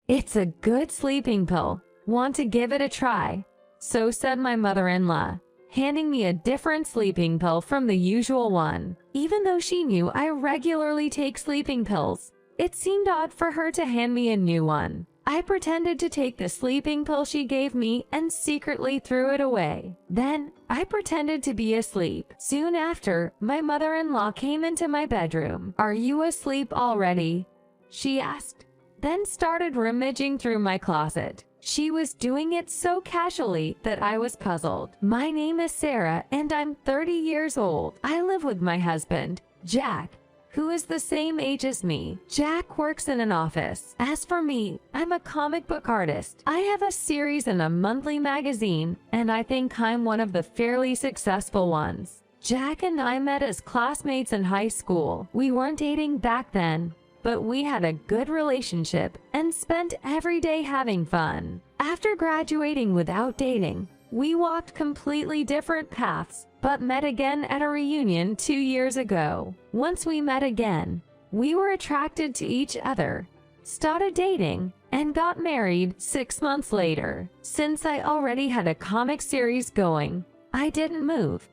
It's a good sleeping pill. Want to give it a try? So said my mother-in-law, handing me a different sleeping pill from the usual one. Even though she knew I regularly take sleeping pills, it seemed odd for her to hand me a new one. I pretended to take the sleeping pill she gave me and secretly threw it away. Then, I pretended to be asleep. Soon after, my mother-in-law came into my bedroom. "Are you asleep already?" she asked, then started rummaging through my closet. She was doing it so casually that I was puzzled. "My name is Sarah and I'm 30 years old. I live with my husband, Jack, who is the same age as me. Jack works in an office. As for me, I'm a comic book artist. I have a series in a monthly magazine, and I think I'm one of the fairly successful ones. Jack and I met as classmates in high school. We weren't dating back then, but we had a good relationship and spent every day having fun. After graduating without dating, we walked completely different paths, but met again at a reunion 2 years ago. Once we met again, we were attracted to each other, started dating, and got married 6 months later. Since I already had a comic series going, I didn't move.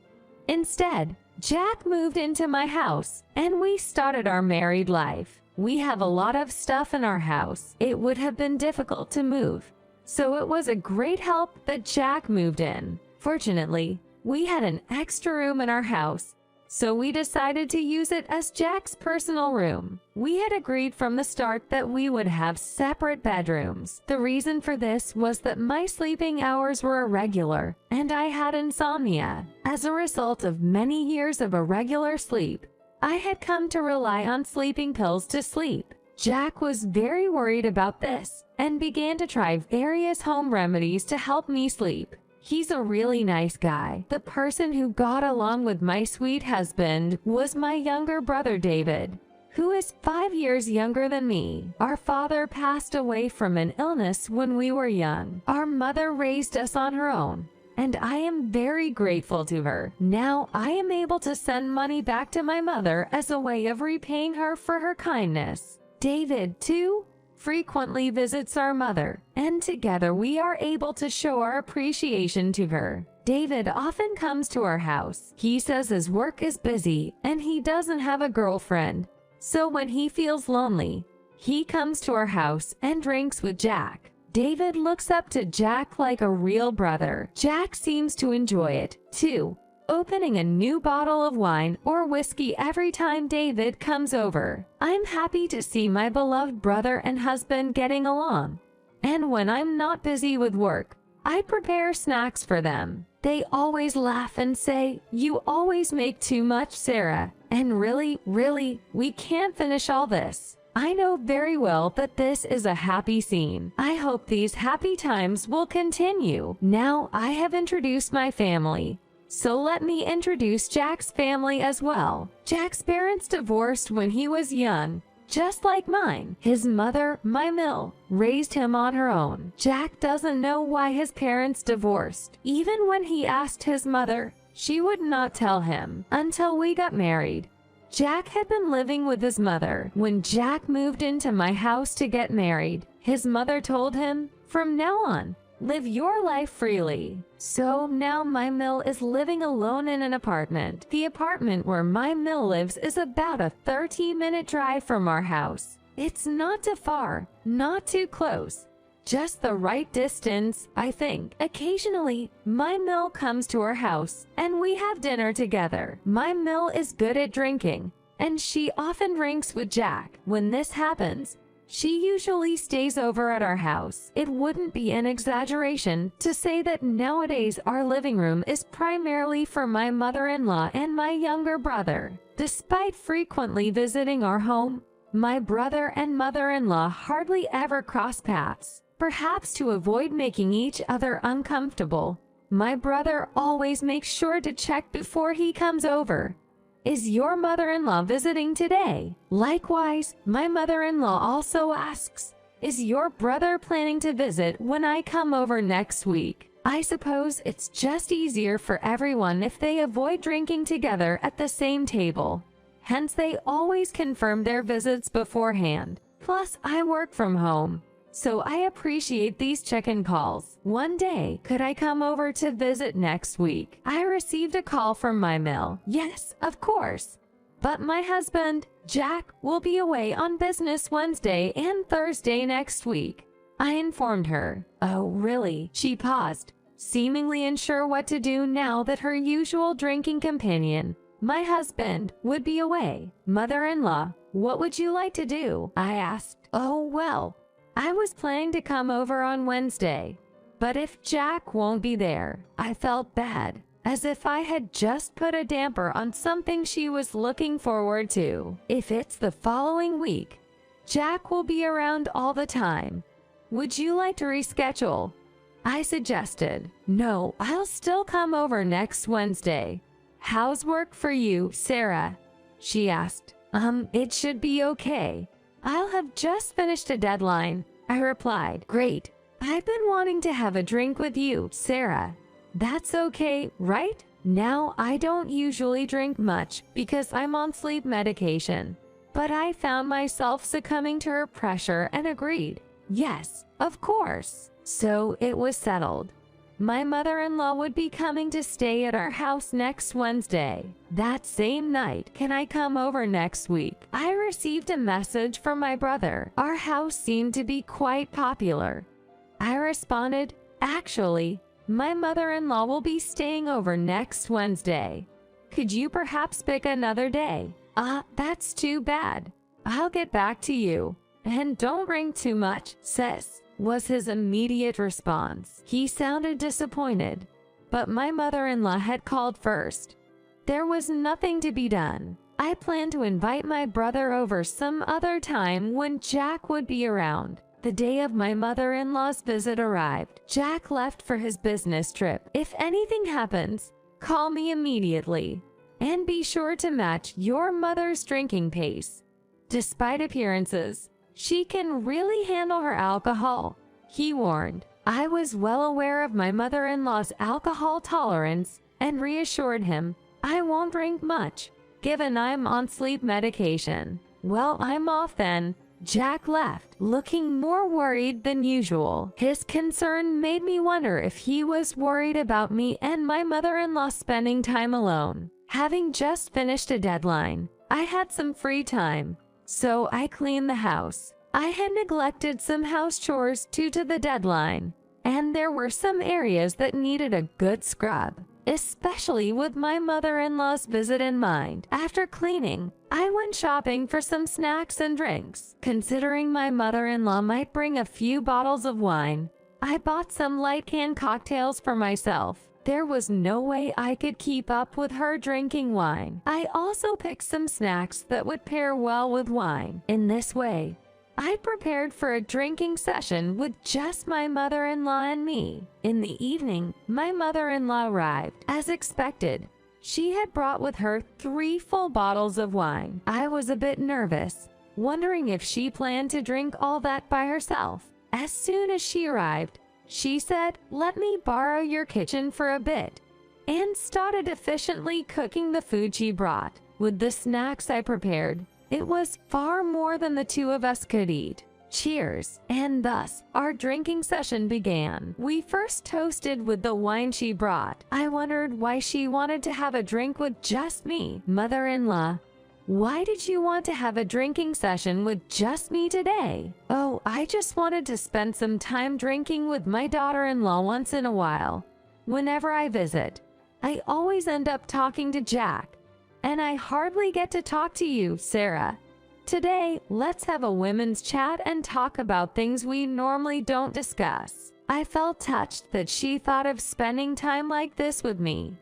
Instead, Jack moved into my house, and we started our married life. We have a lot of stuff in our house. It would have been difficult to move, so it was a great help that Jack moved in. Fortunately, we had an extra room in our house, so we decided to use it as Jack's personal room. We had agreed from the start that we would have separate bedrooms. The reason for this was that my sleeping hours were irregular, and I had insomnia. As a result of many years of irregular sleep, I had come to rely on sleeping pills to sleep. Jack was very worried about this and began to try various home remedies to help me sleep. He's a really nice guy. The person who got along with my sweet husband was my younger brother David, who is 5 years younger than me. Our father passed away from an illness when we were young. Our mother raised us on her own, and I am very grateful to her. Now I am able to send money back to my mother as a way of repaying her for her kindness. David, too, frequently visits our mother, and together we are able to show our appreciation to her. David often comes to our house. He says his work is busy and he doesn't have a girlfriend, so when he feels lonely, he comes to our house and drinks with Jack. David looks up to Jack like a real brother. Jack seems to enjoy it, too, opening a new bottle of wine or whiskey every time David comes over. I'm happy to see my beloved brother and husband getting along. And when I'm not busy with work, I prepare snacks for them. They always laugh and say, "You always make too much, Sarah." And really, we can't finish all this. I know very well that this is a happy scene. I hope these happy times will continue. Now I have introduced my family, so let me introduce Jack's family as well. Jack's parents divorced when he was young, just like mine. His mother, my Mill, raised him on her own. Jack doesn't know why his parents divorced. Even when he asked his mother, she would not tell him until we got married. Jack had been living with his mother. When Jack moved into my house to get married, his mother told him, "From now on, live your life freely." So now my Mill is living alone in an apartment. The apartment where my Mill lives is about a 30-minute drive from our house. It's not too far, not too close, just the right distance, I think. Occasionally, my Mill comes to our house and we have dinner together. My Mill is good at drinking, and she often drinks with Jack. When this happens, she usually stays over at our house. It wouldn't be an exaggeration to say that nowadays our living room is primarily for my mother-in-law and my younger brother. Despite frequently visiting our home, my brother and mother-in-law hardly ever cross paths. Perhaps to avoid making each other uncomfortable, my brother always makes sure to check before he comes over. "Is your mother-in-law visiting today?" Likewise, my mother-in-law also asks, "Is your brother planning to visit when I come over next week?" I suppose it's just easier for everyone if they avoid drinking together at the same table. Hence, they always confirm their visits beforehand. Plus, I work from home, so I appreciate these check-in calls. One day, could I come over to visit next week? I received a call from my mill. Yes, of course. But my husband, Jack, will be away on business Wednesday and Thursday next week, I informed her. Oh, really? She paused, seemingly unsure what to do now that her usual drinking companion, my husband, would be away. Mother-in-law, what would you like to do? I asked. Oh, well, I was planning to come over on Wednesday, but if Jack won't be there, I felt bad, as if I had just put a damper on something she was looking forward to. If it's the following week, Jack will be around all the time. Would you like to reschedule? I suggested. No, I'll still come over next Wednesday. How's work for you, Sarah? She asked. It should be okay. I'll have just finished a deadline, I replied. Great. I've been wanting to have a drink with you, Sarah. That's okay, right? Now, I don't usually drink much because I'm on sleep medication, but I found myself succumbing to her pressure and agreed. Yes, of course. So it was settled. My mother-in-law would be coming to stay at our house next Wednesday. That same night, can I come over next week? I received a message from my brother. Our house seemed to be quite popular. I responded, actually, my mother-in-law will be staying over next Wednesday. Could you perhaps pick another day? That's too bad. I'll get back to you. And don't drink too much, sis, was his immediate response. He sounded disappointed, but my mother-in-law had called first. There was nothing to be done. I planned to invite my brother over some other time when Jack would be around. The day of my mother-in-law's visit arrived. Jack left for his business trip. If anything happens, call me immediately. And be sure to match your mother's drinking pace. Despite appearances, she can really handle her alcohol, he warned. I was well aware of my mother-in-law's alcohol tolerance and reassured him, I won't drink much, given I'm on sleep medication. Well, I'm off then. Jack left, looking more worried than usual. His concern made me wonder if he was worried about me and my mother-in-law spending time alone. Having just finished a deadline, I had some free time. So I cleaned the house. I had neglected some house chores due to the deadline, and there were some areas that needed a good scrub, especially with my mother-in-law's visit in mind. After cleaning, I went shopping for some snacks and drinks. Considering my mother-in-law might bring a few bottles of wine, I bought some light canned cocktails for myself. There was no way I could keep up with her drinking wine. I also picked some snacks that would pair well with wine. In this way, I prepared for a drinking session with just my mother-in-law and me. In the evening, my mother-in-law arrived. As expected, she had brought with her 3 full bottles of wine. I was a bit nervous, wondering if she planned to drink all that by herself. As soon as she arrived, she said, let me borrow your kitchen for a bit, and started efficiently cooking the food she brought. With the snacks I prepared, it was far more than the 2 of us could eat. Cheers! And thus, our drinking session began. We first toasted with the wine she brought. I wondered why she wanted to have a drink with just me. Mother-in-law, why did you want to have a drinking session with just me today? Oh, I just wanted to spend some time drinking with my daughter-in-law once in a while. Whenever I visit, I always end up talking to Jack, and I hardly get to talk to you, Sarah. Today, let's have a women's chat and talk about things we normally don't discuss. I felt touched that she thought of spending time like this with me.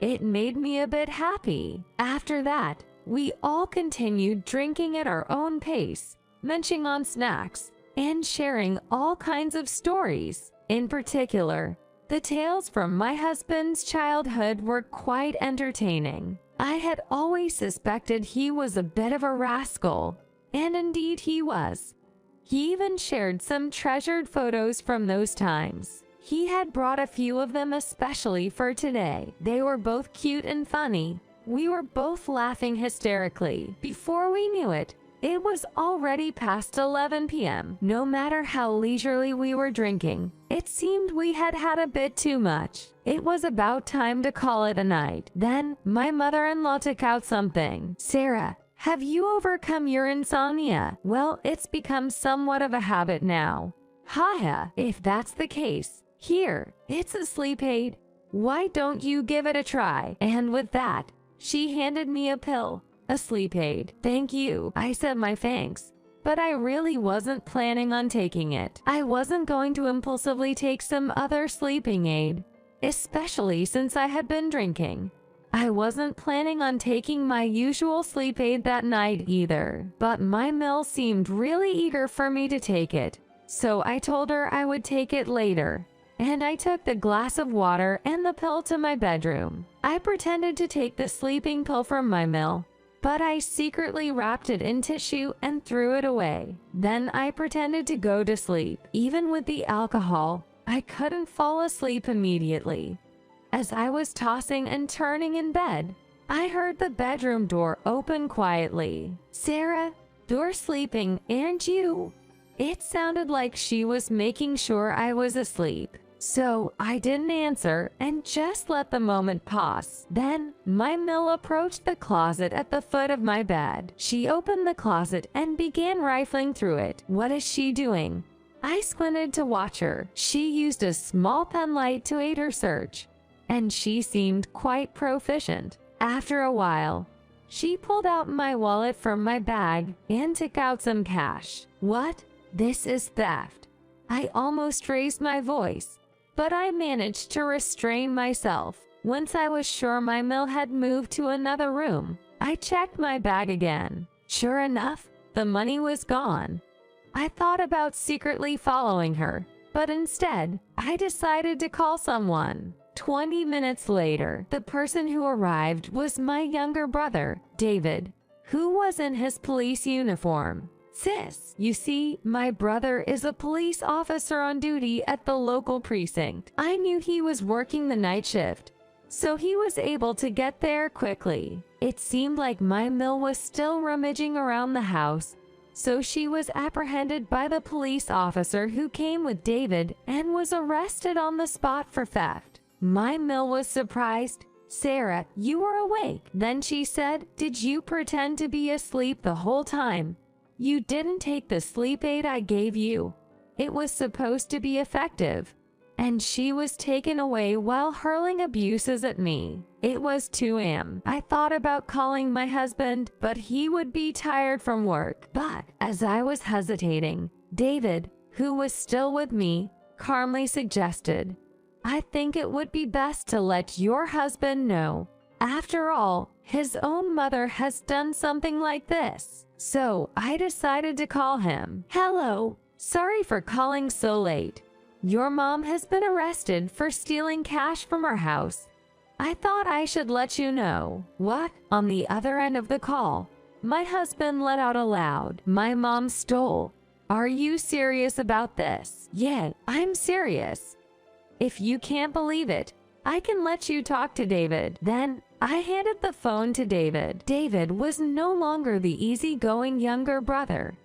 It made me a bit happy. After that, we all continued drinking at our own pace, munching on snacks, and sharing all kinds of stories. In particular, the tales from my husband's childhood were quite entertaining. I had always suspected he was a bit of a rascal, and indeed he was. He even shared some treasured photos from those times. He had brought a few of them especially for today. They were both cute and funny. We were both laughing hysterically. Before we knew it, It was already past 11 p.m. No matter how leisurely we were drinking, it seemed we had had a bit too much. It was about time to call it a night. Then, my mother-in-law took out something. "Sarah, have you overcome your insomnia?" "Well, it's become somewhat of a habit now." "Haha, if that's the case, here, it's a sleep aid. Why don't you give it a try?" And with that, she handed me a pill. "A sleep aid." "Thank you." I said my thanks, but I really wasn't planning on taking it. I wasn't going to impulsively take some other sleeping aid, especially since I had been drinking. I wasn't planning on taking my usual sleep aid that night either, but my Mill seemed really eager for me to take it, so I told her I would take it later. And I took the glass of water and the pill to my bedroom. I pretended to take the sleeping pill from my Mill, but I secretly wrapped it in tissue and threw it away. Then I pretended to go to sleep. Even with the alcohol, I couldn't fall asleep immediately. As I was tossing and turning in bed, I heard the bedroom door open quietly. "Sarah, you're sleeping, aren't you?" It sounded like she was making sure I was asleep. So I didn't answer and just let the moment pass. Then my Mill approached the closet at the foot of my bed. She opened the closet and began rifling through it. "What is she doing?" I squinted to watch her. She used a small pen light to aid her search, and she seemed quite proficient. After a while, she pulled out my wallet from my bag and took out some cash. "What? This is theft." I almost raised my voice, but I managed to restrain myself. Once I was sure my Mill had moved to another room, I checked my bag again. Sure enough, the money was gone. I thought about secretly following her, but instead, I decided to call someone. 20 minutes later, the person who arrived was my younger brother, David, who was in his police uniform. "Sis, you see, my brother is a police officer on duty at the local precinct. I knew he was working the night shift, so he was able to get there quickly." It seemed like my Mill was still rummaging around the house, so she was apprehended by the police officer who came with David and was arrested on the spot for theft. My Mill was surprised. "Sarah, you were awake." Then she said, "Did you pretend to be asleep the whole time? You didn't take the sleep aid I gave you. It was supposed to be effective." And she was taken away while hurling abuses at me. It was 2 a.m. I thought about calling my husband, but he would be tired from work. But as I was hesitating, David, who was still with me, calmly suggested, "I think it would be best to let your husband know. After all, his own mother has done something like this." So I decided to call him. "Hello, sorry for calling so late. Your mom has been arrested for stealing cash from our house. I thought I should let you know." "What?" On the other end of the call, my husband let out a loud, "My mom stole. Are you serious about this?" "Yeah, I'm serious. If you can't believe it, I can let you talk to David." Then I handed the phone to David. David was no longer the easygoing younger brother.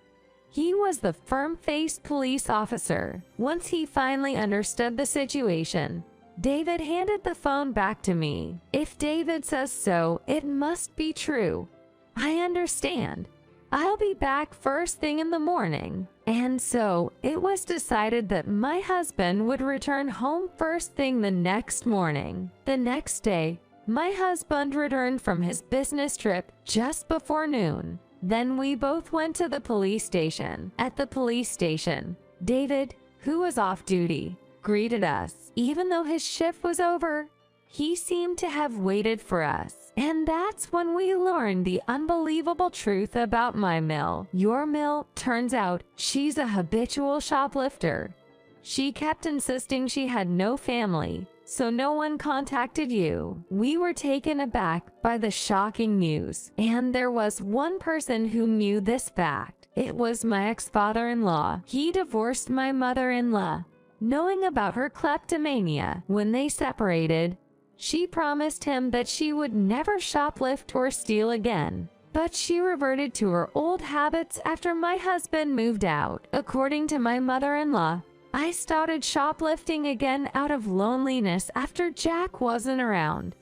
He was the firm-faced police officer. Once he finally understood the situation, David handed the phone back to me. "If David says so, it must be true. I understand. I'll be back first thing in the morning." And so, it was decided that my husband would return home first thing the next morning. The next day, my husband returned from his business trip just before noon. Then we both went to the police station. At the police station, David, who was off duty, greeted us. Even though his shift was over, he seemed to have waited for us. And that's when we learned the unbelievable truth about my Mill. Your Mill, turns out, she's a habitual shoplifter. She kept insisting she had no family, so no one contacted you. We were taken aback by the shocking news, and there was one person who knew this fact. It was my ex-father-in-law. He divorced my mother-in-law, knowing about her kleptomania. When they separated, she promised him that she would never shoplift or steal again. but she reverted to her old habits after my husband moved out. According to my mother-in-law, I started shoplifting again out of loneliness after Jack wasn't around.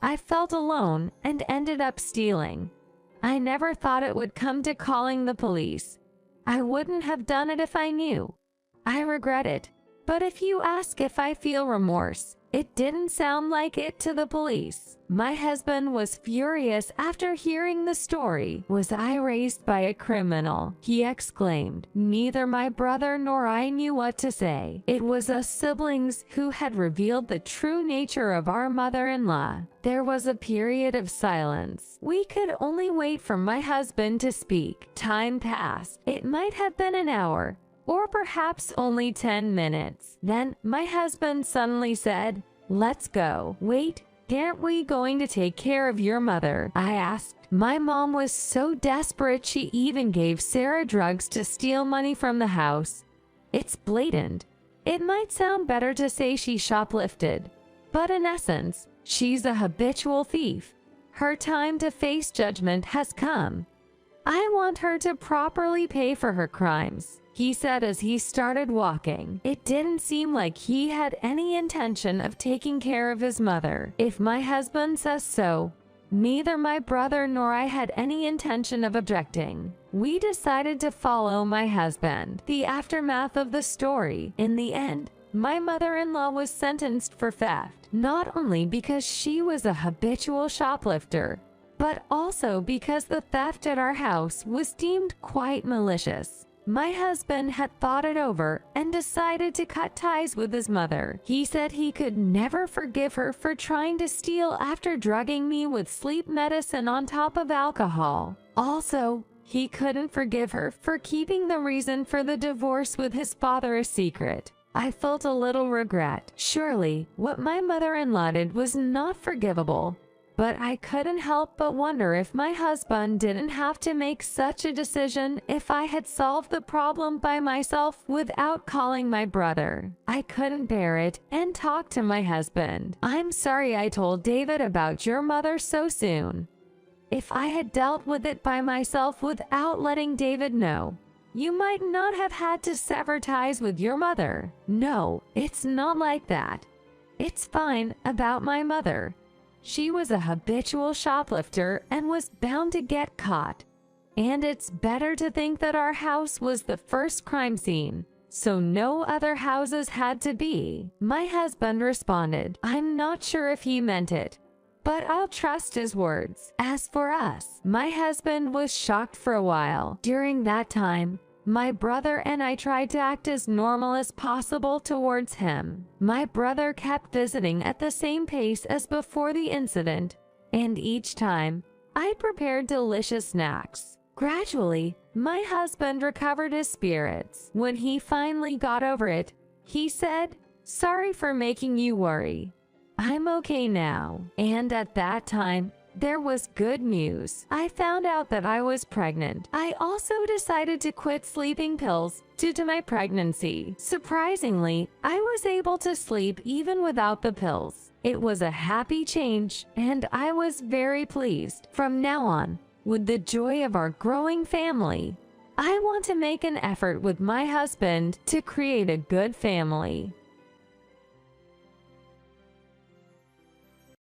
I felt alone and ended up stealing. I never thought it would come to calling the police. I wouldn't have done it if I knew. I regret it. But if you ask if I feel remorse, it didn't sound like it to the police. My husband was furious after hearing the story. Was I raised by a criminal? He exclaimed. Neither my brother nor I knew what to say. It was us siblings who had revealed the true nature of our mother-in-law. There was a period of silence. We could only wait for my husband to speak. Time passed. It might have been an hour, or perhaps only 10 minutes. Then my husband suddenly said, "Let's go." "Wait, aren't we going to take care of your mother?" I asked. My mom was so desperate she even gave Sarah drugs to steal money from the house. It's blatant. It might sound better to say she shoplifted, but in essence, she's a habitual thief. Her time to face judgment has come. I want her to properly pay for her crimes, he said as he started walking. It didn't seem like he had any intention of taking care of his mother. If my husband says so, neither my brother nor I had any intention of objecting. We decided to follow my husband. The aftermath of the story. In the end, my mother-in-law was sentenced for theft, not only because she was a habitual shoplifter, but also because the theft at our house was deemed quite malicious. My husband had thought it over and decided to cut ties with his mother. He said he could never forgive her for trying to steal after drugging me with sleep medicine on top of alcohol. Also, he couldn't forgive her for keeping the reason for the divorce with his father a secret. I felt a little regret. Surely, what my mother-in-law did was not forgivable. But I couldn't help but wonder if my husband didn't have to make such a decision if I had solved the problem by myself without calling my brother. I couldn't bear it and talked to my husband. "I'm sorry I told David about your mother so soon. If I had dealt with it by myself without letting David know, you might not have had to sever ties with your mother." "No, it's not like that. It's fine about my mother. She was a habitual shoplifter and was bound to get caught. And it's better to think that our house was the first crime scene, so no other houses had to be," my husband responded. I'm not sure if he meant it, but I'll trust his words. As for us, my husband was shocked for a while. During that time, my brother and I tried to act as normal as possible towards him. My brother kept visiting at the same pace as before the incident, and each time, I prepared delicious snacks. Gradually, my husband recovered his spirits. When he finally got over it, he said, "Sorry for making you worry. I'm okay now." And at that time, there was good news. I found out that I was pregnant. I also decided to quit sleeping pills due to my pregnancy. Surprisingly, I was able to sleep even without the pills. It was a happy change, and I was very pleased. From now on, with the joy of our growing family, I want to make an effort with my husband to create a good family.